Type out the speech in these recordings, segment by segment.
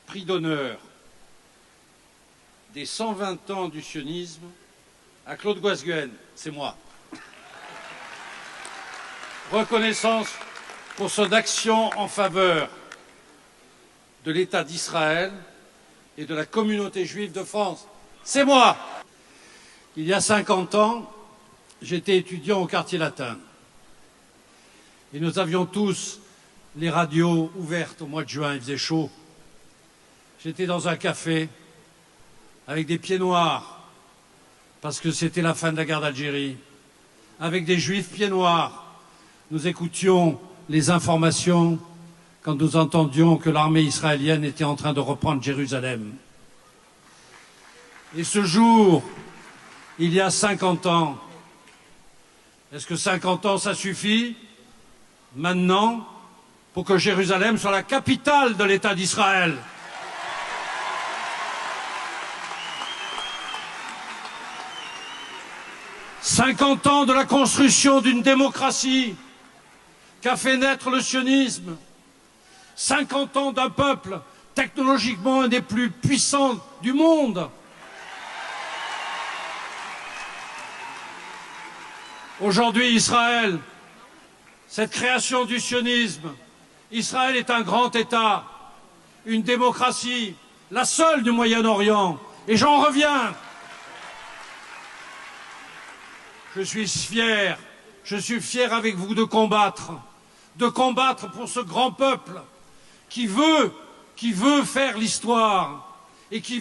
prix d'honneur des 120 ans du sionisme à Claude Guasguen, c'est moi. Reconnaissance pour son action en faveur de l'État d'Israël et de la communauté juive de France, c'est moi. Il y a 50 ans, j'étais étudiant au quartier latin. Et nous avions tous les radios ouvertes au mois de juin, il faisait chaud. J'étais dans un café avec des pieds noirs, parce que c'était la fin de la guerre d'Algérie. Avec des juifs pieds noirs, nous écoutions les informations quand nous entendions que l'armée israélienne était en train de reprendre Jérusalem. Et ce jour, il y a 50 ans, est-ce que 50 ans ça suffit maintenant pour que Jérusalem soit la capitale de l'État d'Israël? « 50 ans de la construction d'une démocratie qu'a fait naître le sionisme, 50 ans d'un peuple technologiquement un des plus puissants du monde. Aujourd'hui, Israël, cette création du sionisme, Israël est un grand État, une démocratie, la seule du Moyen-Orient, et j'en reviens. Je suis fier avec vous de combattre pour ce grand peuple qui veut faire l'histoire et qui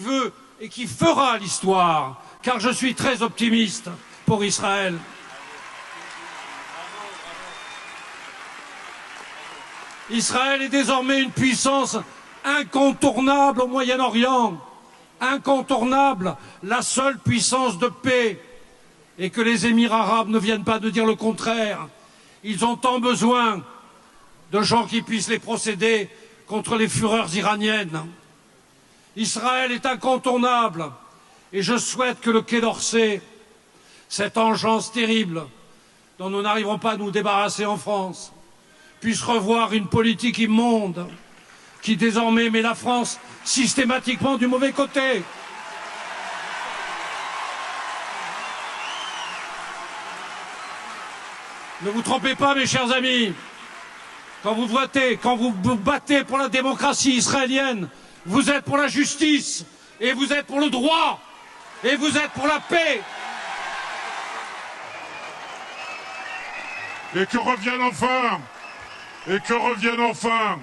fera l'histoire, car je suis très optimiste pour Israël. Israël est désormais une puissance incontournable au Moyen-Orient, incontournable, la seule puissance de paix. Et que les Émirats arabes ne viennent pas de dire le contraire. Ils ont tant besoin de gens qui puissent les procéder contre les fureurs iraniennes. Israël est incontournable et je souhaite que le Quai d'Orsay, cette engeance terrible dont nous n'arriverons pas à nous débarrasser en France, puisse revoir une politique immonde qui désormais met la France systématiquement du mauvais côté. Ne vous trompez pas, mes chers amis. Quand vous votez, quand vous vous battez pour la démocratie israélienne, vous êtes pour la justice, et vous êtes pour le droit, et vous êtes pour la paix. Et que revienne enfin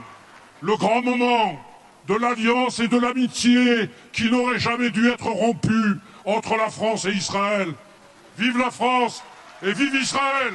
le grand moment de l'alliance et de l'amitié qui n'aurait jamais dû être rompue entre la France et Israël. Vive la France et vive Israël!